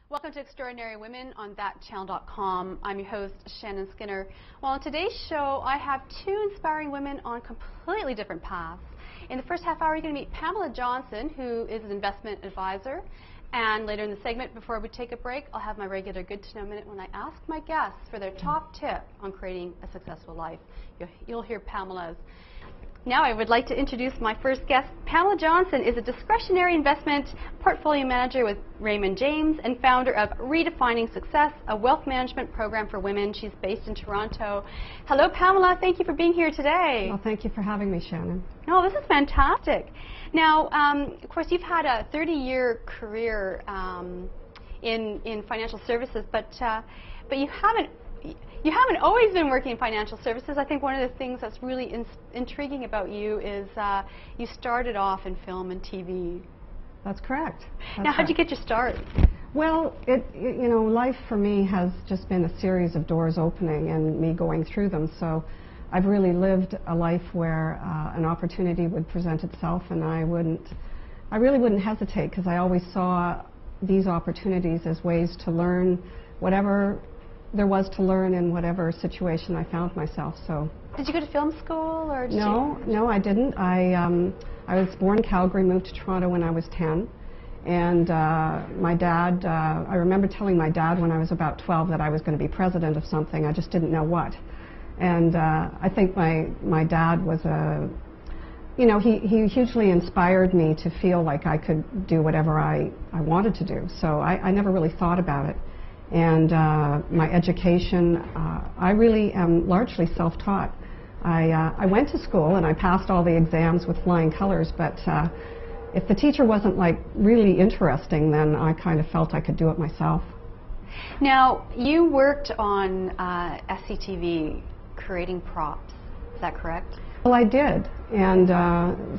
Welcome to Extraordinary Women on thatchannel.com. I'm your host, Shannon Skinner. Well, on today's show, I have two inspiring women on completely different paths. In the first half hour, you're going to meet Pamela Johnston, who is an investment advisor. And later in the segment, before we take a break, I'll have my regular Good to Know Minute when I ask my guests for their top tip on creating a successful life. You'll hear Pamela's. Now I would like to introduce my first guest. Pamela Johnston is a discretionary investment portfolio manager with Raymond James and founder of Redefining Success, a wealth management program for women. She's based in Toronto. Hello, Pamela. Thank you for being here today. Well, thank you for having me, Shannon. Oh, this is fantastic. Now, of course, you've had a 30-year career in financial services, but you haven't always been working in financial services. I think one of the things that's really intriguing about you is you started off in film and TV. That's correct. Now, how did you get your start? Well, you know, life for me has just been a series of doors opening and me going through them. So I've really lived a life where an opportunity would present itself, and I really wouldn't hesitate, because I always saw these opportunities as ways to learn whatever there was to learn in whatever situation I found myself. So. Did you go to film school, or did No, I didn't. I was born in Calgary, moved to Toronto when I was 10, and my dad. I remember telling my dad when I was about 12 that I was going to be president of something. I just didn't know what. And I think my dad was he hugely inspired me to feel like I could do whatever I wanted to do. So I never really thought about it. And my education, I really am largely self-taught. I went to school and I passed all the exams with flying colors, but if the teacher wasn't like really interesting, then I kind of felt I could do it myself. Now, you worked on SCTV creating props, is that correct? Well, I did, and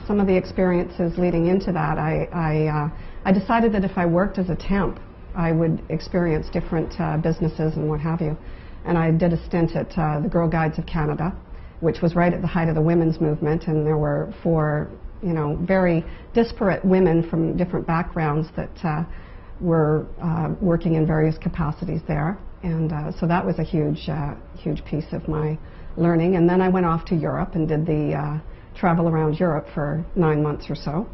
some of the experiences leading into that, I decided that if I worked as a temp, I would experience different businesses and what have you. And I did a stint at the Girl Guides of Canada, which was right at the height of the women's movement, and there were four, very disparate women from different backgrounds that were working in various capacities there. And so that was a huge piece of my learning. And then I went off to Europe and did the travel around Europe for 9 months or so.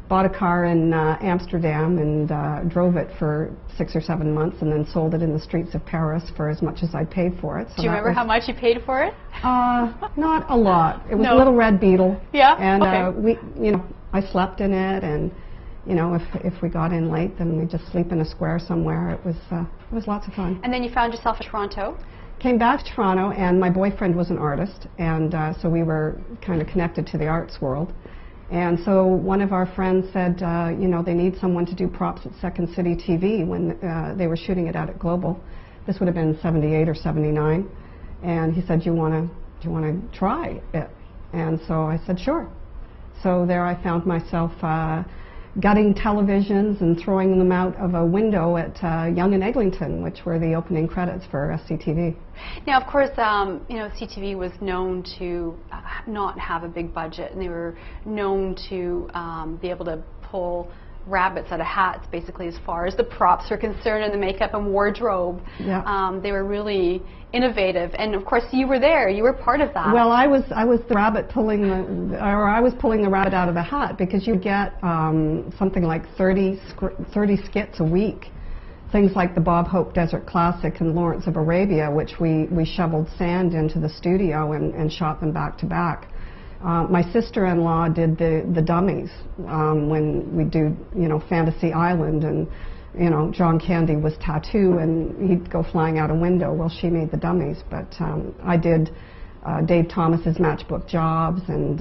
Bought a car in Amsterdam and drove it for 6 or 7 months, and then sold it in the streets of Paris for as much as I paid for it. So do you remember how much you paid for it? Not a lot. It was a little red Beetle. Yeah. And okay. I slept in it, and if we got in late, then we'd just sleep in a square somewhere. It was lots of fun. And then you found yourself in Toronto. Came back to Toronto, and my boyfriend was an artist, and so we were kind of connected to the arts world. And so one of our friends said, they need someone to do props at Second City TV when they were shooting it out at Global. This would have been 78 or 79. And he said, do you want to try it? And so I said, sure. So there I found myself gutting televisions and throwing them out of a window at Yonge and Eglinton, which were the opening credits for SCTV. Now, of course, CTV was known to not have a big budget, and they were known to be able to pull rabbits out of hats, basically, as far as the props are concerned and the makeup and wardrobe. Yeah. They were really innovative, and of course, you were there. You were part of that. Well, I was the rabbit I was pulling the rabbit out of the hat, because you get something like 30 skits a week. Things like the Bob Hope Desert Classic and Lawrence of Arabia, which we shoveled sand into the studio and shot them back to back. My sister-in-law did the dummies when we do, Fantasy Island, and John Candy was Tattoo, and he'd go flying out a window. Well, she made the dummies, but I did Dave Thomas's Matchbook Jobs, and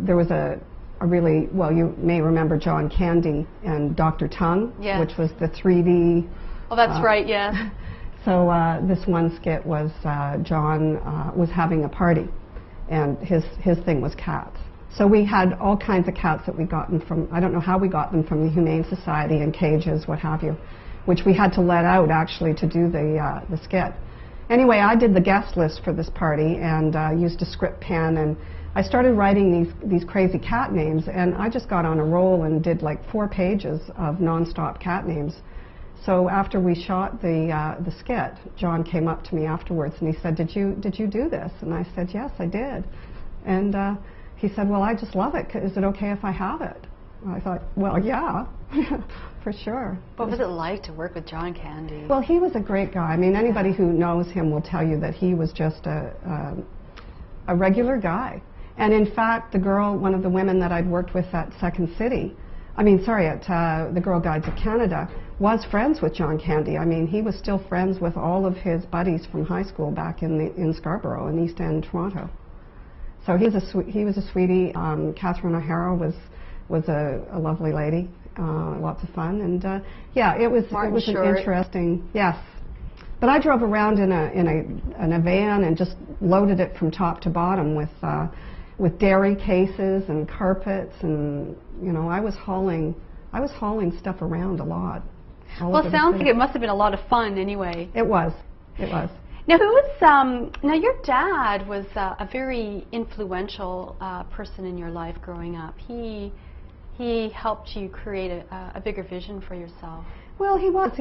there was a really, well, you may remember John Candy and Dr. Tongue, yes, which was the 3D. Oh, that's right, yes. So this one skit was John was having a party, and his thing was cats. So we had all kinds of cats that we gotten from, I don't know how we got them, from the Humane Society in cages, what have you, which we had to let out actually to do the skit. Anyway, I did the guest list for this party and used a script pen, and I started writing these crazy cat names, and I just got on a roll and did like 4 pages of non-stop cat names. So after we shot the skit, John came up to me afterwards and he said, did you do this? And I said, yes, I did. And he said, well, I just love it. Is it okay if I have it? I thought, well, yeah, for sure. What was it like to work with John Candy? Well, he was a great guy. I mean, anybody who knows him will tell you that he was just a regular guy. And in fact, the girl, one of the women that I'd worked with at Second City, at the Girl Guides of Canada, was friends with John Candy. I mean, he was still friends with all of his buddies from high school back in Scarborough, in East End, Toronto. So he was a sweetie. Catherine O'Hara was a lovely lady, lots of fun, and yeah, it was an interesting, yes. But I drove around in a van and just loaded it from top to bottom with dairy cases and carpets, and I was hauling stuff around a lot. Well, it sounds like it must have been a lot of fun anyway. It was. Now, now your dad was a very influential person in your life growing up. He helped you create a bigger vision for yourself. Well, he was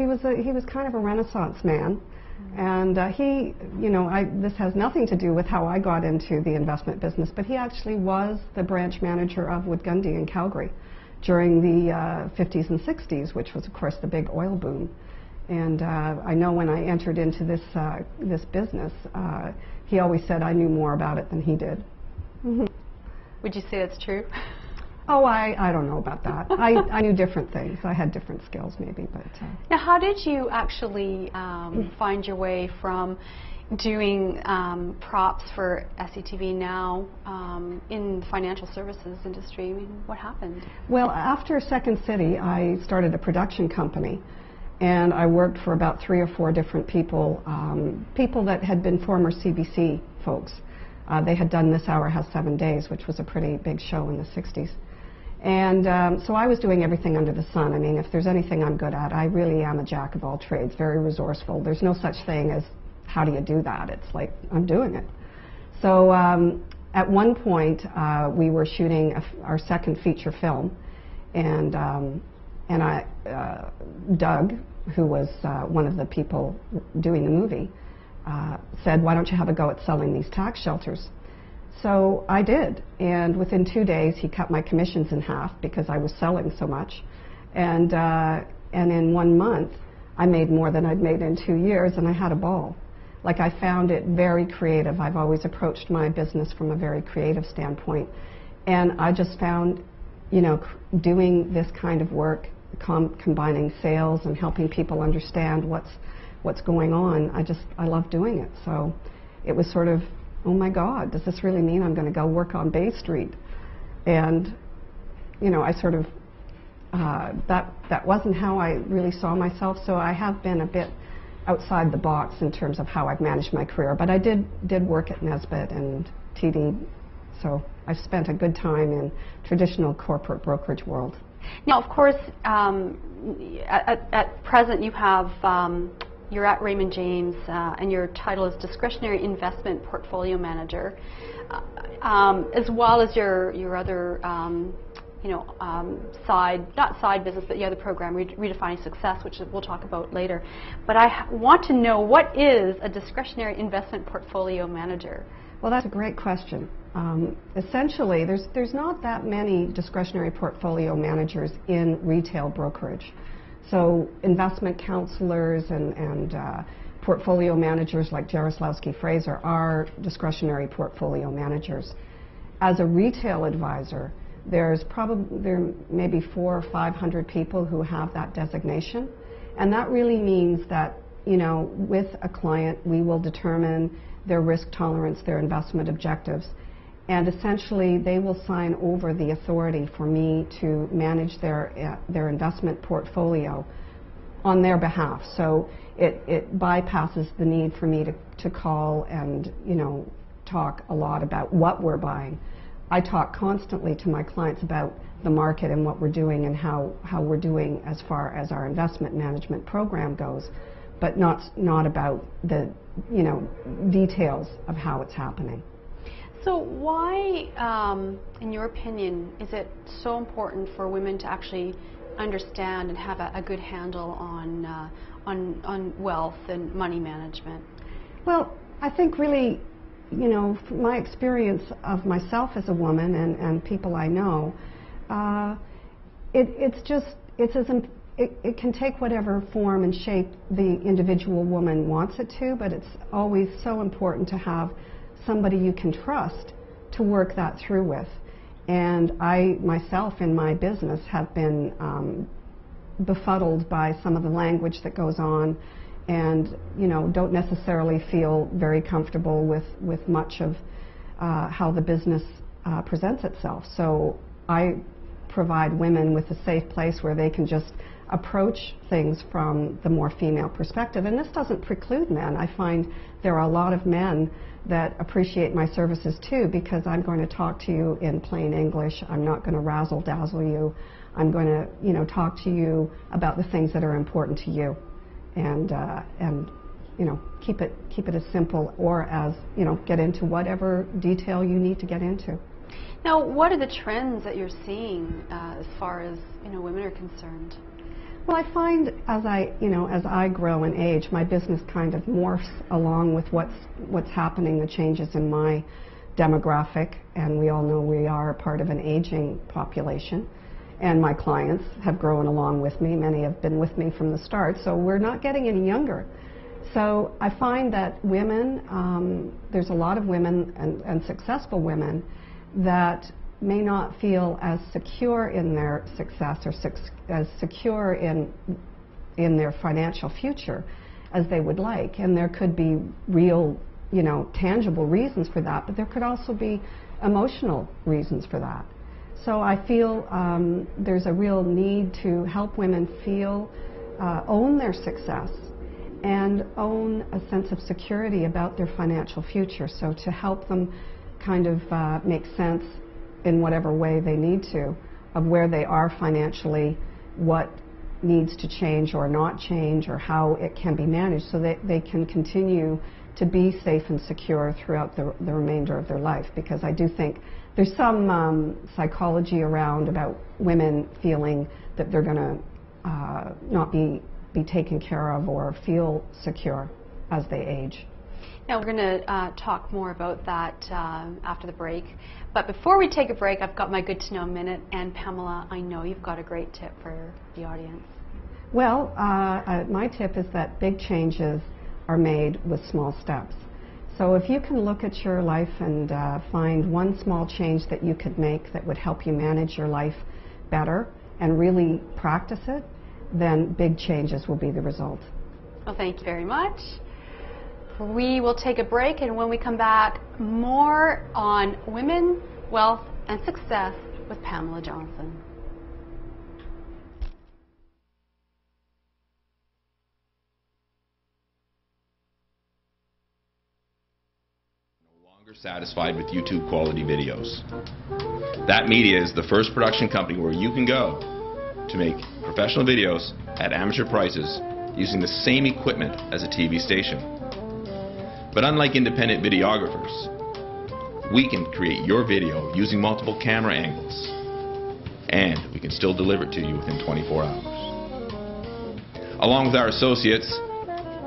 kind of a Renaissance man, and this has nothing to do with how I got into the investment business, but he actually was the branch manager of Wood Gundy in Calgary during the 50s and 60s, which was, of course, the big oil boom. And I know when I entered into this business, he always said I knew more about it than he did. Would you say that's true? Oh, I don't know about that. I knew different things. I had different skills, maybe. But now, how did you actually find your way from doing props for SCTV now in the financial services industry? I mean, what happened? Well, after Second City, I started a production company. And I worked for about 3 or 4 different people, people that had been former CBC folks. They had done This Hour Has 7 Days, which was a pretty big show in the 60s. And so I was doing everything under the sun. I mean, if there's anything I'm good at, I really am a jack of all trades, very resourceful. There's no such thing as how do you do that? It's like, I'm doing it. So at one point, we were shooting our second feature film, and Doug, who was one of the people doing the movie, said, why don't you have a go at selling these tax shelters? So I did, and within 2 days he cut my commissions in half because I was selling so much, and in 1 month I made more than I'd made in 2 years, and I had a ball. Like, I found it very creative. I've always approached my business from a very creative standpoint, and I just found, doing this kind of work, combining sales and helping people understand what's going on, I love doing it. So it was sort of, oh my God, does this really mean I'm going to go work on Bay Street? And I sort of that wasn't how I really saw myself. So I have been a bit outside the box in terms of how I've managed my career. But I did work at Nesbitt and TD, so I've spent a good time in traditional corporate brokerage world. Now, of course, at present you have, you're at Raymond James, and your title is Discretionary Investment Portfolio Manager, as well as your other, not side business, but the other program, Redefining Success, which we'll talk about later. But I want to know, what is a discretionary investment portfolio manager? Well, that's a great question. Essentially, there's not that many discretionary portfolio managers in retail brokerage. So investment counselors and portfolio managers like Jarislowsky Fraser are discretionary portfolio managers. As a retail advisor, there may be 400 or 500 people who have that designation, and that really means that with a client we will determine their risk tolerance, their investment objectives, and essentially they will sign over the authority for me to manage their investment portfolio on their behalf. So it bypasses the need for me to call and talk a lot about what we're buying. I talk constantly to my clients about the market and what we're doing and how we're doing as far as our investment management program goes, but not about the details of how it's happening. So why, in your opinion, is it so important for women to actually understand and have a good handle on wealth and money management? Well, I think really, you know, from my experience of myself as a woman and people I know, it can take whatever form and shape the individual woman wants it to, but it's always so important to have somebody you can trust to work that through with. And I myself in my business have been befuddled by some of the language that goes on, and you know, don't necessarily feel very comfortable with much of how the business presents itself. So I provide women with a safe place where they can just approach things from the more female perspective. And this doesn't preclude men. I find there are a lot of men that appreciate my services too, because I'm going to talk to you in plain English. I'm not going to razzle-dazzle you. I'm going to, you know, talk to you about the things that are important to you, and you know, keep it as simple, or as, you know, get into whatever detail you need to get into. Now, what are the trends that you're seeing as far as, you know, women are concerned? Well, I find as I grow and age, my business kind of morphs along with what's happening, the changes in my demographic, and we all know we are part of an aging population. And my clients have grown along with me. Many have been with me from the start, so we're not getting any younger. So I find that women, there's a lot of women and successful women that may not feel as secure in their success or as secure in their financial future as they would like. And there could be real, you know, tangible reasons for that, but there could also be emotional reasons for that. So I feel there's a real need to help women feel, own their success and own a sense of security about their financial future. So to help them kind of make sense in whatever way they need to of where they are financially, what needs to change or not change, or how it can be managed so that they can continue to be safe and secure throughout the remainder of their life. Because I do think there's some psychology around about women feeling that they're going to not be taken care of or feel secure as they age. Now, we're going to talk more about that after the break. But before we take a break, I've got my Good to Know Minute. And Pamela, I know you've got a great tip for the audience. Well, my tip is that big changes are made with small steps. So if you can look at your life and find one small change that you could make that would help you manage your life better and really practice it, then big changes will be the result. Well, thank you very much. We will take a break, and when we come back, more on women, wealth, and success with Pamela Johnston. No longer satisfied with YouTube quality videos. That Media is the first production company where you can go to make professional videos at amateur prices using the same equipment as a TV station. But unlike independent videographers, we can create your video using multiple camera angles, and we can still deliver it to you within 24 hours. Along with our associates,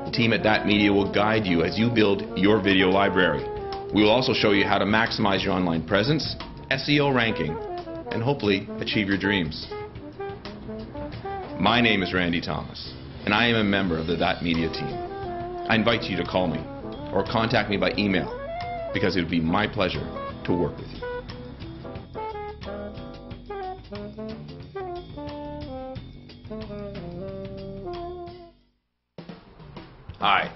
the team at That Media will guide you as you build your video library. We will also show you how to maximize your online presence, SEO ranking, and hopefully achieve your dreams. My name is Randy Thomas, and I am a member of the That Media team. I invite you to call me or contact me by email, because it would be my pleasure to work with you. Hi,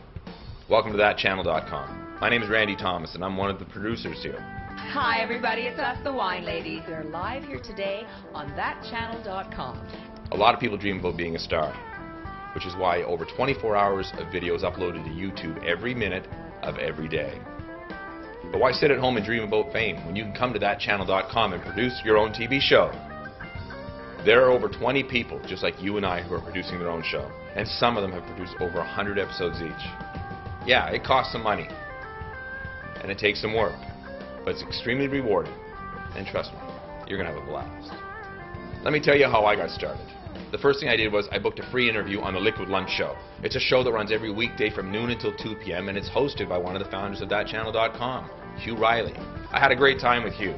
welcome to thatchannel.com. My name is Randy Thomas, and I'm one of the producers here. Hi everybody, it's us, the Wine Ladies. We're live here today on thatchannel.com. A lot of people dream about being a star, which is why over 24 hours of video is uploaded to YouTube every minute of every day. But why sit at home and dream about fame when you can come to thatchannel.com and produce your own TV show? There are over 20 people just like you and I who are producing their own show, and some of them have produced over 100 episodes each. Yeah, it costs some money, and it takes some work, but it's extremely rewarding. And trust me, you're going to have a blast. Let me tell you how I got started. The first thing I did was I booked a free interview on the Liquid Lunch Show. It's a show that runs every weekday from noon until 2 p.m. and it's hosted by one of the founders of ThatChannel.com, Hugh Riley. I had a great time with Hugh,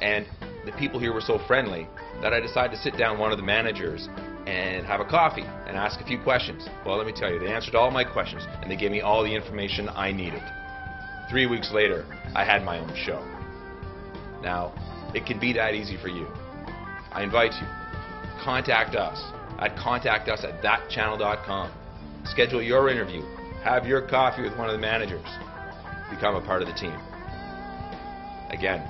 and the people here were so friendly that I decided to sit down one of the managers and have a coffee and ask a few questions. Well, let me tell you, they answered all my questions and they gave me all the information I needed. 3 weeks later, I had my own show. Now, it can be that easy for you. I invite you, contact us at contactus@thatchannel.com. Schedule your interview, have your coffee with one of the managers, become a part of the team. Again,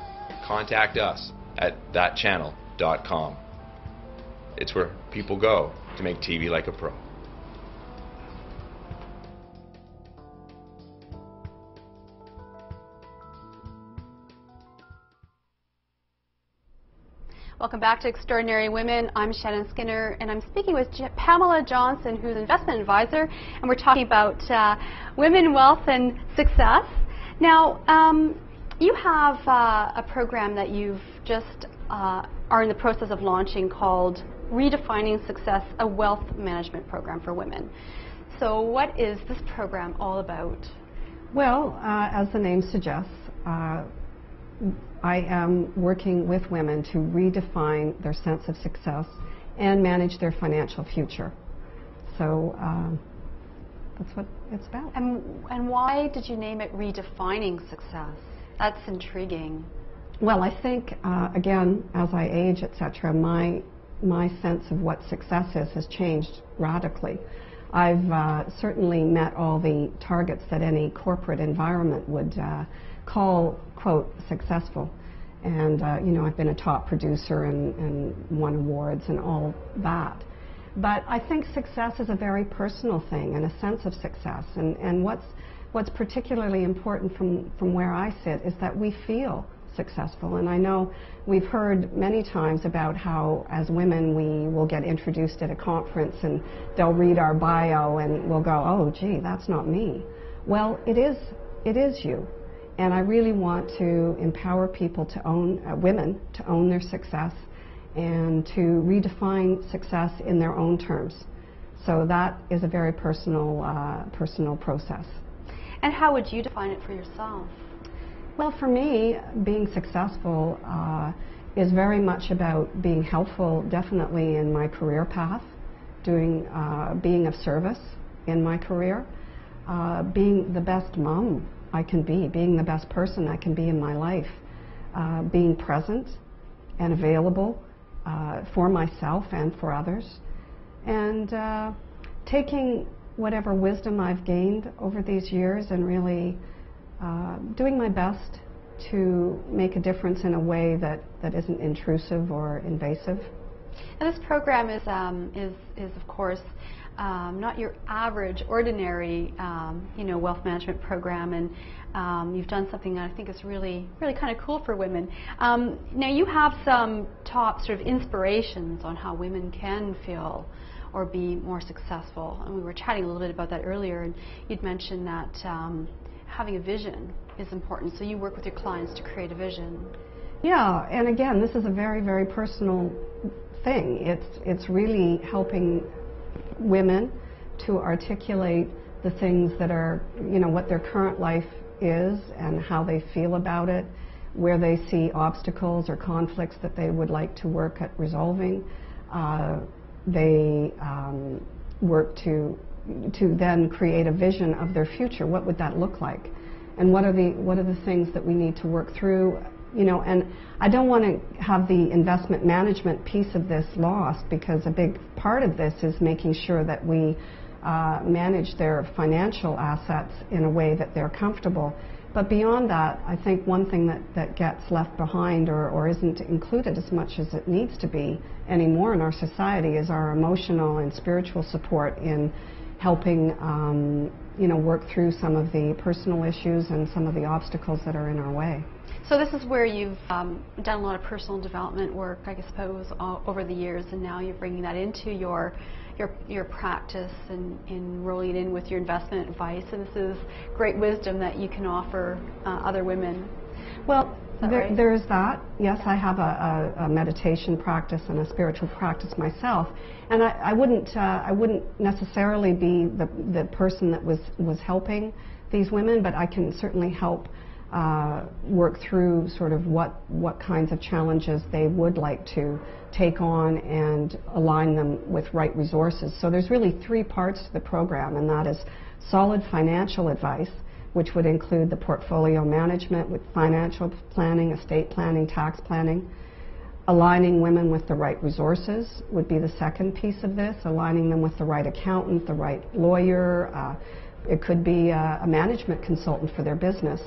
contact us at thatchannel.com. It's where people go to make TV like a pro. Welcome back to Extraordinary Women. I'm Shannon Skinner, and I'm speaking with Pamela Johnston, who's an investment advisor, and we're talking about women, wealth, and success. Now, you have a program that you've just are in the process of launching called Redefining Success, a wealth management program for women. So what is this program all about? Well, as the name suggests, I am working with women to redefine their sense of success and manage their financial future. So that's what it's about. And why did you name it Redefining Success? That's intriguing. Well, I think, again, as I age, etc., my sense of what success is has changed radically. I've certainly met all the targets that any corporate environment would call, quote, successful. And, you know, I've been a top producer and won awards and all that. But I think success is a very personal thing and a sense of success. And what's particularly important from where I sit is that we feel successful. And I know we've heard many times about how, as women, we will get introduced at a conference and they'll read our bio and we'll go, oh, gee, that's not me. Well, it is you. And I really want to empower people to own, women to own their success and to redefine success in their own terms. So that is a very personal process. And how would you define it for yourself? Well, for me, being successful is very much about being helpful, definitely in my career path, being of service in my career, being the best mom I can be, being the best person I can be in my life, being present and available for myself and for others, and taking whatever wisdom I've gained over these years and really doing my best to make a difference in a way that isn't intrusive or invasive. And this program is of course not your average, ordinary, wealth management program, and you've done something that I think is really kind of cool for women. Now, you have some top sort of inspirations on how women can feel or be more successful, and we were chatting a little bit about that earlier, and you'd mentioned that having a vision is important, so you work with your clients to create a vision. Yeah, and again, this is a very, very personal thing. It's really helping women to articulate the things that are, what their current life is and how they feel about it, where they see obstacles or conflicts that they would like to work at resolving. They work to then create a vision of their future. What would that look like? And what are the things that we need to work through? And I don't want to have the investment management piece of this lost, because a big part of this is making sure that we manage their financial assets in a way that they're comfortable. But beyond that, I think one thing that gets left behind or isn't included as much as it needs to be anymore in our society is our emotional and spiritual support in helping work through some of the personal issues and some of the obstacles that are in our way. So this is where you've done a lot of personal development work, I suppose, over the years, and now you're bringing that into your practice and rolling it in with your investment advice. And this is great wisdom that you can offer other women. Well, right? there is that. Yes, I have a meditation practice and a spiritual practice myself, and I wouldn't necessarily be the person that was helping these women, but I can certainly help work through sort of what kinds of challenges they would like to take on and align them with right resources. So there's really 3 parts to the program, and that is solid financial advice, which would include the portfolio management with financial planning, estate planning, tax planning. Aligning women with the right resources would be the second piece of this, aligning them with the right accountant, the right lawyer. It could be a management consultant for their business.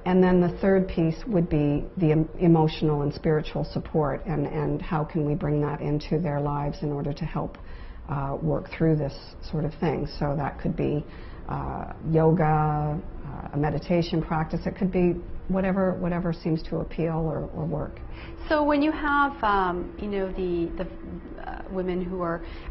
And then the third piece would be the emotional and spiritual support, and how can we bring that into their lives in order to help work through this sort of thing. So that could be yoga, a meditation practice. It could be whatever seems to appeal or work. So when you have, the women who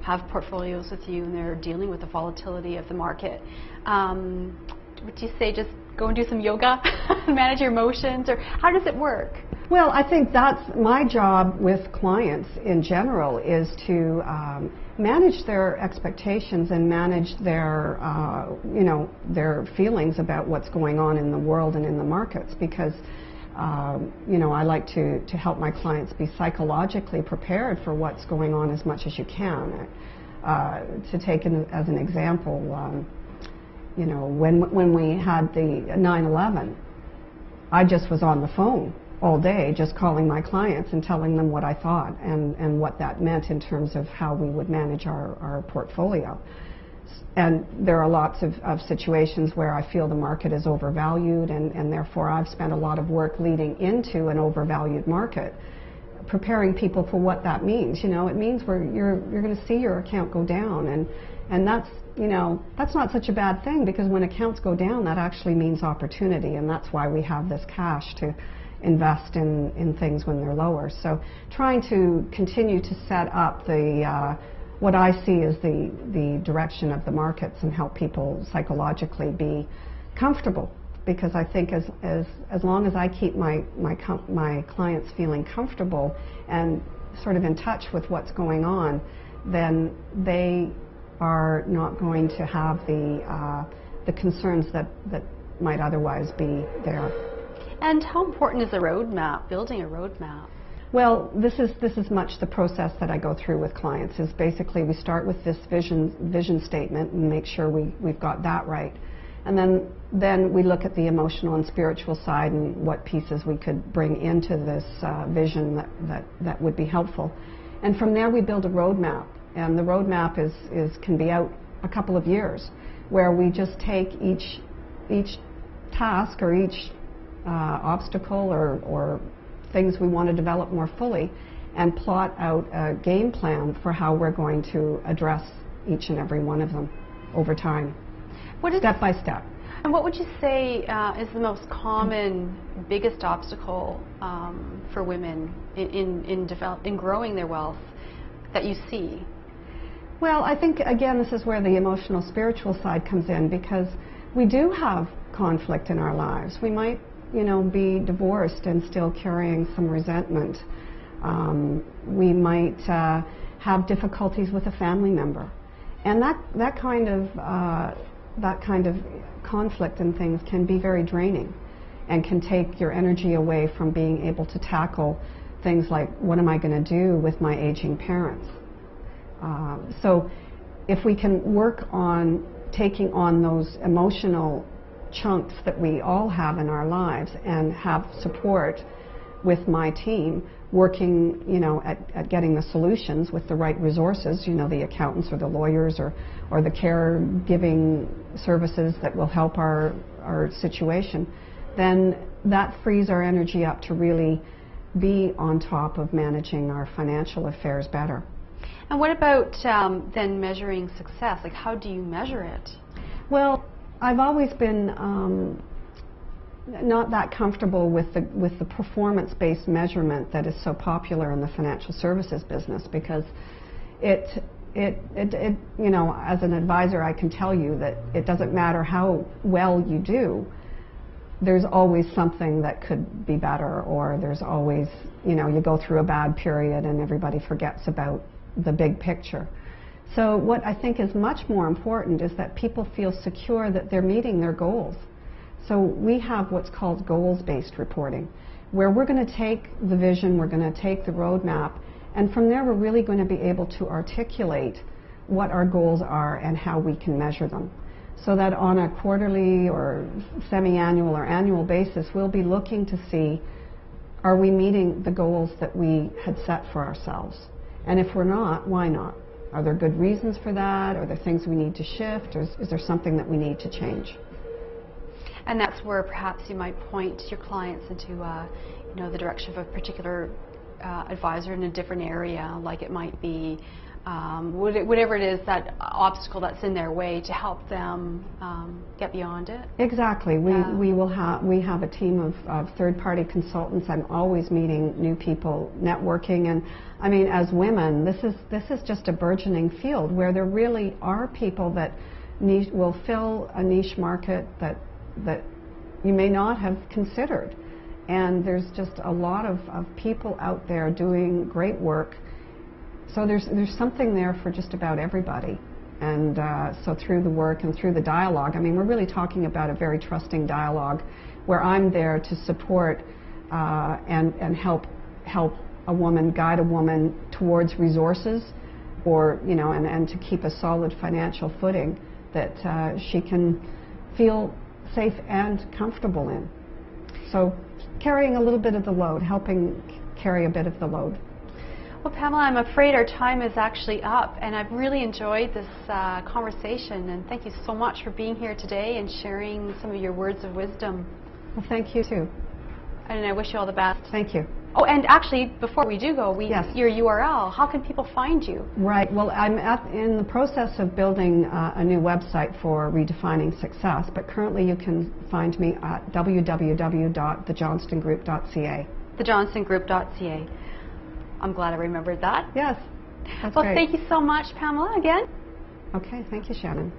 have portfolios with you and they're dealing with the volatility of the market, would you say just go and do some yoga, manage your emotions, or how does it work? Well, I think that's my job with clients in general, is to manage their expectations and manage their, their feelings about what's going on in the world and in the markets, because I like to help my clients be psychologically prepared for what's going on as much as you can. To take as an example, when we had the 9/11, I just was on the phone all day just calling my clients and telling them what I thought and what that meant in terms of how we would manage our portfolio. And there are lots of situations where I feel the market is overvalued, and therefore I've spent a lot of work leading into an overvalued market, preparing people for what that means. It means you're going to see your account go down, and that's not such a bad thing, because when accounts go down, that actually means opportunity, and that's why we have this cash to invest in things when they're lower. So trying to continue to set up what I see as the direction of the markets and help people psychologically be comfortable, because I think as long as I keep my clients feeling comfortable and sort of in touch with what's going on, then they are not going to have the concerns that might otherwise be there. And how important is a roadmap, building a roadmap? Well, this is much the process that I go through with clients. Is basically we start with this vision statement and make sure we've got that right, and then we look at the emotional and spiritual side and what pieces we could bring into this vision that would be helpful, and from there we build a roadmap. And the roadmap can be out a couple of years, where we just take each task or each obstacle or things we want to develop more fully, and plot out a game plan for how we're going to address each and every one of them over time, step by step. And what would you say is the most common, biggest obstacle for women in growing their wealth that you see? Well, I think, again, this is where the emotional, spiritual side comes in, because we do have conflict in our lives. We might, be divorced and still carrying some resentment. We might have difficulties with a family member. And that kind of conflict and things can be very draining and can take your energy away from being able to tackle things like, what am I going to do with my aging parents? So if we can work on taking on those emotional chunks that we all have in our lives and have support with my team, working at getting the solutions with the right resources, the accountants or the lawyers or the caregiving services that will help our situation, then that frees our energy up to really be on top of managing our financial affairs better. And what about then measuring success? Like, how do you measure it? Well, I've always been not that comfortable with the performance-based measurement that is so popular in the financial services business, because it as an advisor, I can tell you that it doesn't matter how well you do. there's always something that could be better, or there's always, you know, you go through a bad period and everybody forgets about the big picture. So what I think is much more important is that people feel secure that they're meeting their goals. So we have what's called goals-based reporting, where we're going to take the vision, we're going to take the roadmap, and from there we're really going to be able to articulate what our goals are and how we can measure them. So that on a quarterly or semi-annual or annual basis, we'll be looking to see, are we meeting the goals that we had set for ourselves? And if we're not, why not? Are there good reasons for that? Are there things we need to shift? Or is there something that we need to change? And that's where perhaps you might point your clients into, you know, the direction of a particular advisor in a different area, like it might be whatever it is, that obstacle that's in their way, to help them get beyond it. Exactly. We have a team of third-party consultants. I'm always meeting new people, networking, and I mean, as women, this is just a burgeoning field where there really are people that will fill a niche market that you may not have considered. And there's just a lot of people out there doing great work. So there's something there for just about everybody. And so through the work and through the dialogue, I mean, we're really talking about a very trusting dialogue where I'm there to support and help a woman, guide a woman towards resources, or, you know, and to keep a solid financial footing that she can feel safe and comfortable in. So carrying a little bit of the load, helping carry a bit of the load. Well, Pamela, I'm afraid our time is actually up, and I've really enjoyed this conversation, and thank you so much for being here today and sharing some of your words of wisdom. Well, thank you too. And I wish you all the best. Thank you. Oh, and actually, before we do go, yes, your URL, how can people find you? Right. Well, I'm in the process of building a new website for Redefining Success, but currently you can find me at www.thejohnstongroup.ca. Thejohnstongroup.ca. I'm glad I remembered that. Yes. That's well, great. Thank you so much, Pamela, again. Okay. Thank you, Shannon.